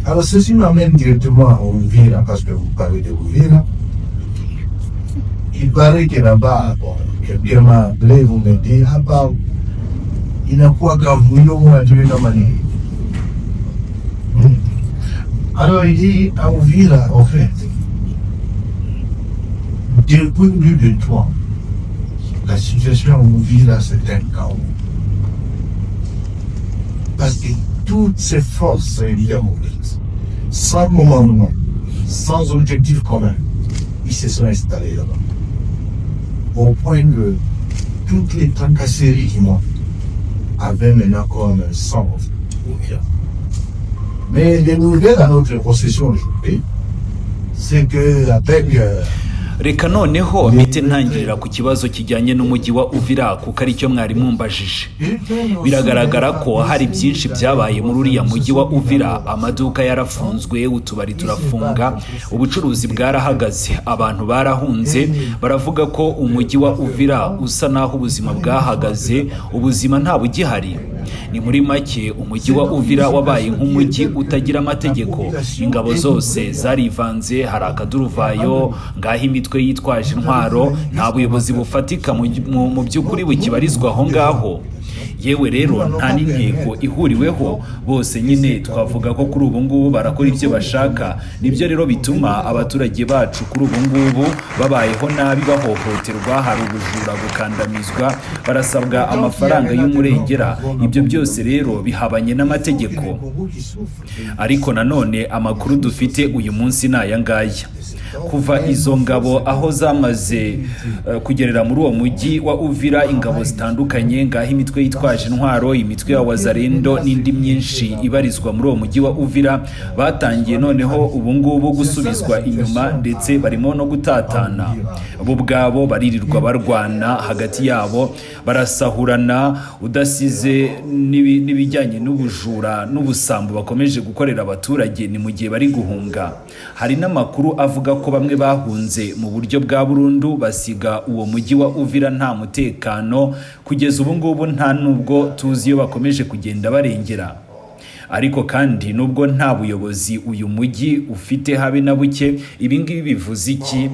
Alors ceci m'amène directement à Uvira, parce que vous parlez de Uvira. Il paraît que là-bas, bon, quelqu'un m'a appelé, vous me dites, ah bah, il n'a pas gravouillé au moins de la manière. Alors il dit, à Uvira, en fait, depuis plus de 3 ans, la situation à Uvira, c'est un chaos. Parce que toutes ces forces mobilisées, sans commandement, sans objectif commun, ils se sont installés là-bas. Au point que toutes les tracasseries qui montent avaient maintenant comme un sens. Mais les nouvelles à notre possession aujourd'hui, c'est que avec reka noneho mpite ntangirira ku kibazo kijyanye n'umujyi wa Uvira kuko ari cyo mwari mumbajije. Biragaragara ko hari byinshi byabaye muri uriya mujyi wa Uvira. Amaduka yarafunzwe, utubari turafunga, ubucuruzi bwarahagaze, abantu barahunze. Baravuga ko umujyi wa Uvira usa naho ubuzima bwahagaze, ubuzima nta bugihari. Ni muri make umujyi wa Uvira wabaye nk'umujyi utagira amategeko. Ingabo zose zarivanze, hari akaduruvayo ngaho imitwe yitwaje intwaro, nta buyobozi bufatika mu by'ukuri bukibarizwa aho ngaho. Yewe rero nta n'intego ihuriweho, bose nyine twavuga ko kuri ubu ngubu barakora ibyo bashaka. Nibyo rero bituma abaturage bacu kuri ubu ngubu babayeho nabi, bahohoterwa, hari ubujura, gukandamizwa, barasabwa amafaranga y'umurengera. Ibyo byose rero bihabanye n'amategeko. Ariko nanone amakuru dufite uyu munsi ni aya ngaya. Kuva izo ngabo aho zamaze kugerera muri uwo mujyi wa Uvira, ingabo zitandukanye ngaho imitwe yitwaje intwaro, imitwe ya Wazalendo n'indi myinshi ibarizwa muri uwo mujyi wa Uvira, batangiye noneho ubu ngubu gusubizwa inyuma, ndetse barimo no gutatana. Bo ubwabo baririrwa barwana hagati yabo, barasahurana, udasize n'ibijyanye n'ubujura n'ubusambo bakomeje gukorera abaturage. Ni mu gihe bari guhunga. Hari n'amakuru avuga ko bamwe bahunze mu buryo bwa burundu, basiga uwo mujyi wa Uvira nta mutekano. Kugeza ubu ngubu nta nubwo tuzi iyo bakomeje kugenda barengera. Ariko kandi nubwo nta buyobozi uyu mujyi ufite habe na buke, ibi ngibi bivuze iki?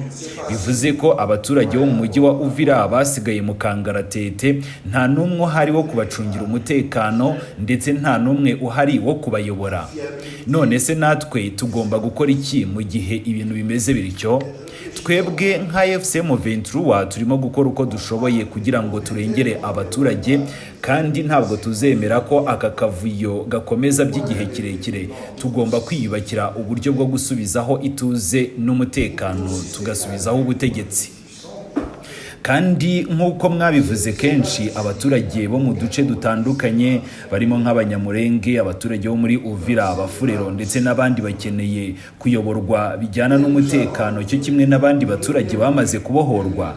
Bivuze ko abaturage bo mu mujyi wa Uvira basigaye mu kangaratete, nta n'umwe uhari wo kubacungira umutekano, ndetse nta n'umwe uhari wo kubayobora. None se natwe tugomba gukora iki mu gihe ibintu bimeze bityo? Twebwe nka FCM 23 turimo gukora uko dushoboye kugira ngo turengere abaturage, kandi ntabwo tuzemera ko aka kavuyo gakomeza by'igihe kirekire. Tugomba kwiyubakira uburyo bwo gusubizaho ituze n'umutekano, tugasubizaho ubutegetsi. Kandi nk'uko mwabivuze kenshi, abaturage bo mu duce dutandukanye barimo nk'Abanyamurenge, abaturage bo muri Uvira, Abafurero ndetse n'abandi bakeneye kuyoborwa bijyana n'umutekano cyo kimwe n'abandi baturage bamaze kubohorwa.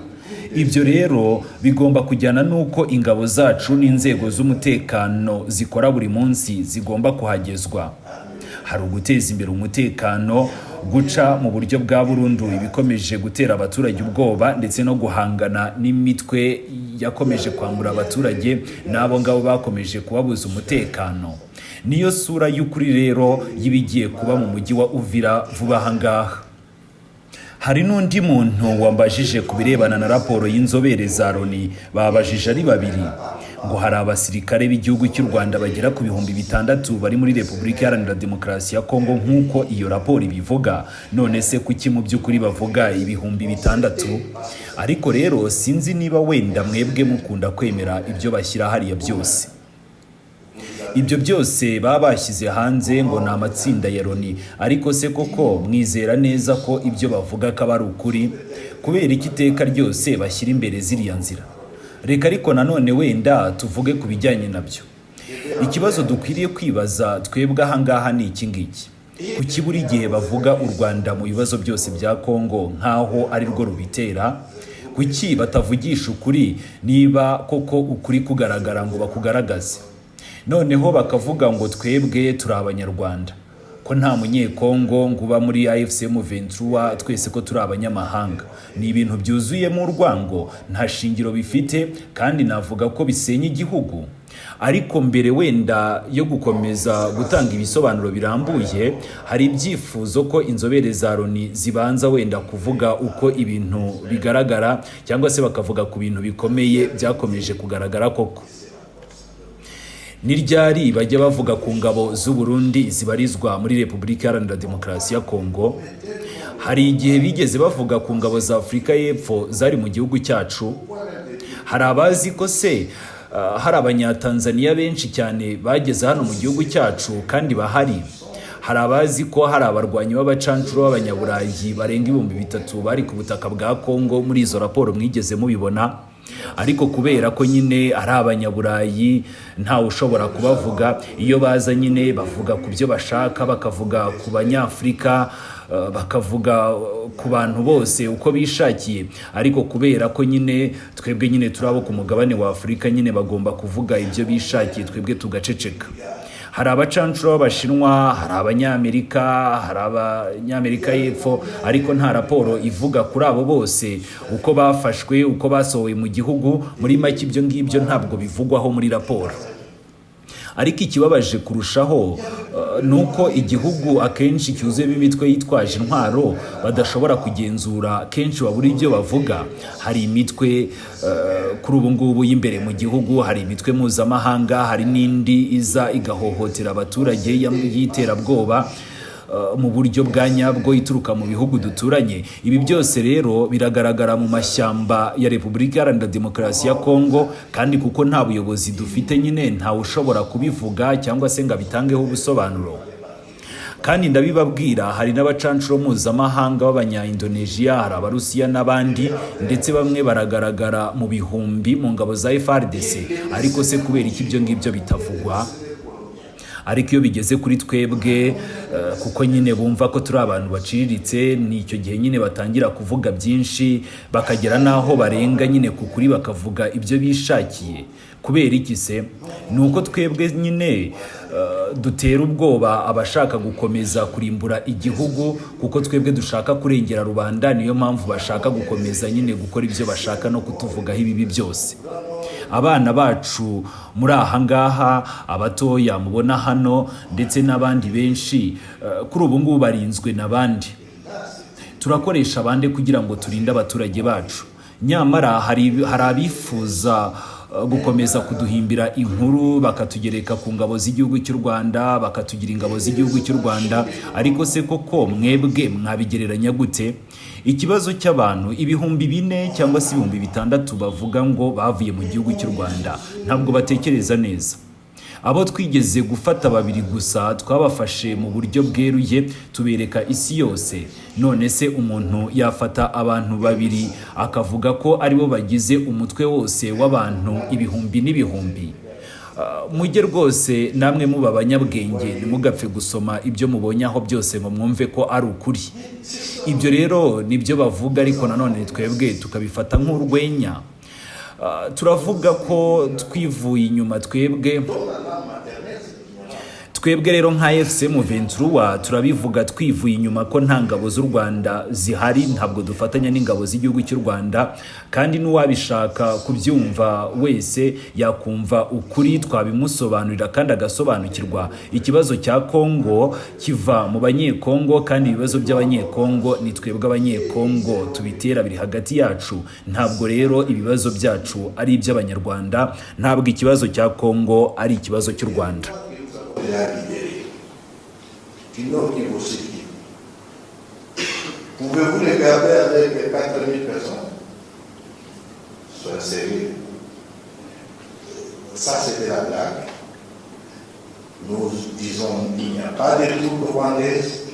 Ibyo rero bigomba kujyana n'uko ingabo zacu n'inzego z'umutekano zikora buri munsi zigomba kuhagezwa. Hari uguteza imbere umutekano, guca mu buryo bwa burundu ibikomeje gutera abaturage ubwoba, ndetse no guhangana n'imitwe yakomeje kwambura abaturage n'abo ngabo bakomeje kubabuza umutekano. Niyo sura y'ukuri rero y'ibigiye kuba mu mujyi wa Uvira vuba aha ngaha. Hari n'undi muntu wambajije ku birebana na raporo y'inzobere za Loni. Babajije ari babiri, ngo hari abasirikare b'igihugu cy'u Rwanda bagera ku 600 bari muri Repubulika Iharanira Demokarasi ya Kongo nk'uko iyo raporo ibivuga. None se kuki mu by'ukuri bavuga 600? Ariko rero sinzi niba wenda mwebwe mukunda kwemera ibyo bashyira hariya byose. Ibyo byose baba bashyize hanze ngo ni amatsinda ya Loni. Ariko se koko mwizera neza ko ibyo bavuga ko ari ukuri? Kubera iki iteka ryose bashyira imbere ziriya nzira? Reka ariko nanone wenda tuvuge ku bijyanye nabyo. Ikibazo dukwiriye kwibaza twebwe aha ngaha ni iki ngiki: kuki buri gihe bavuga u Rwanda mu bibazo byose bya Kongo nkaho ari rwo rubitera? Kuki batavugisha ukuri niba koko ukuri kugaragara ngo bakugaragaze? Noneho bakavuga ngo twebwe turi Abanyarwanda, ko nta munyekongo ngo uba muri AFCM 23, twese ko turi abanyamahanga. Ni ibintu byuzuyemo urwango, nta shingiro bifite, kandi navuga ko bisenya igihugu. ariko mbere wenda yo gukomeza gutanga ibisobanuro birambuye, hari ibyifuzo ko inzobere za Loni zibanza wenda kuvuga uko ibintu bigaragara cyangwa se bakavuga ku bintu bikomeye byakomeje kugaragara koko. Ni ryari bajya bavuga ku ngabo z'u Burundi zibarizwa muri Repubulika Iharanira Demokarasi ya Kongo? Hari igihe bigeze bavuga ku ngabo za Afurika y'Epfo zari mu gihugu cyacu? Hari abazi ko se hari abanyatanzania benshi cyane bageze hano mu gihugu cyacu kandi bahari? Hari abazi ko hari abarwanyi b'abacancuro b'abanyaburayi barenga 3,000 bari ku butaka bwa Kongo? Muri izo raporo mwigeze mubibona? Ariko kubera ko nyine ari abanyaburayi ntawe ushobora kubavuga, iyo baza nyine bavuga ku byo bashaka, bakavuga ku banyafurika, bakavuga ku bantu bose uko bishakiye. Ariko kubera ko nyine twebwe nyine turabo ku mugabane wa Afurika, nyine bagomba kuvuga ibyo bishakiye, twebwe tugaceceka. Hari abacancuro b'Abashinwa, hari Abanyamerika, hari Abanyamerika y'Epfo, ariko nta raporo ivuga kuri abo bose uko bafashwe, uko basohowe mu gihugu. Muri make ibyo ngibyo ntabwo bivugwaho muri raporo. Ariko ikibabaje kurushaho nuko igihugu akenshi cyuzuyemo imitwe yitwaje intwaro badashobora kugenzura, kenshi babura ibyo bavuga. Hari imitwe kuri ubu ngubu y'imbere mu gihugu, hari imitwe mpuzamahanga, hari n'indi iza igahohotera abaturage y'iterabwoba mu buryo bwa nyabwo ituruka mu bihugu duturanye. Ibi byose rero biragaragara mu mashyamba ya Repubulika Iharanira Demokarasi ya Kongo, kandi kuko nta buyobozi dufite nyine ntawe ushobora kubivuga cyangwa se ngo abitangeho ubusobanuro. Kandi ndabibabwira, hari n'abacancuro mpuzamahanga b'Abanya-Indonesia, hari Abarusiya n'abandi, ndetse bamwe baragaragara mu bihumbi mu ngabo za FARDC. Ariko se kubera iki ibyo ngibyo bitavugwa? Ariko iyo bigeze kuri twebwe, kuko nyine bumva ko turi abantu baciriritse, ni icyo gihe nyine batangira kuvuga byinshi, bakagera naho barenga nyine ku kuri bakavuga ibyo bishakiye. Kubera iki se? Ni uko twebwe nyine dutera ubwoba abashaka gukomeza kurimbura igihugu, kuko twebwe dushaka kurengera rubanda. Niyo mpamvu bashaka gukomeza nyine gukora ibyo bashaka no kutuvugaho ibibi byose. Abana bacu muri aha ngaha, abatoya mubona hano, ndetse n'abandi benshi kuri ubu ngubu barinzwe n'abandi. Turakoresha abandi kugira ngo turinde abaturage bacu. Nyamara hari abifuza gukomeza kuduhimbira inkuru, bakatugereka ku ngabo z'igihugu cy'u Rwanda, bakatugira ingabo z'igihugu cy'u Rwanda. Ariko se koko mwebwe mwabigereranya gute? Ikibazo cy'abantu 4,000 cyangwa se 6,000 bavuga ngo bavuye mu gihugu cy'u Rwanda, ntabwo batekereza neza. Abo twigeze gufata 2 gusa twabafashe mu buryo bweruye, tubereka isi yose. None se umuntu yafata abantu 2 akavuga ko aribo bagize umutwe wose w'abantu 1000 n'ibihumbi? Mujye rwose namwe muba abanyabwenge, ntimugapfe gusoma ibyo mubonye aho byose ngo mwumve ko ari ukuri. Ibyo rero nibyo bavuga, ariko nanone twebwe tukabifata nk'urwenya. Turavuga ko twivuye inyuma twebwe rero nka FCM 23 turabivuga twivuye inyuma ko nta ngabo z'u Rwanda zihari, ntabwo dufatanya n'ingabo z'igihugu cy'u Rwanda. Kandi n'uwabishaka kubyumva wese yakumva ukuri, twabimusobanurira kandi agasobanukirwa. Ikibazo cya Kongo kiva mu banyekongo, kandi ibibazo by'abanyekongo ni twebwe abanyekongo tubitera, biri hagati yacu. Ntabwo rero ibibazo byacu ari iby'abanyarwanda, ntabwo ikibazo cya Kongo ari ikibazo cy'u Rwanda. Pouvez-vous les garder avec 4 000 personnes? Soyez sérieux. Ça, c'était la blague. Nous disons qu'il n'y a pas de troupes rwandaises,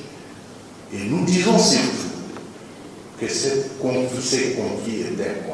et nous disons surtout que ces conflits est un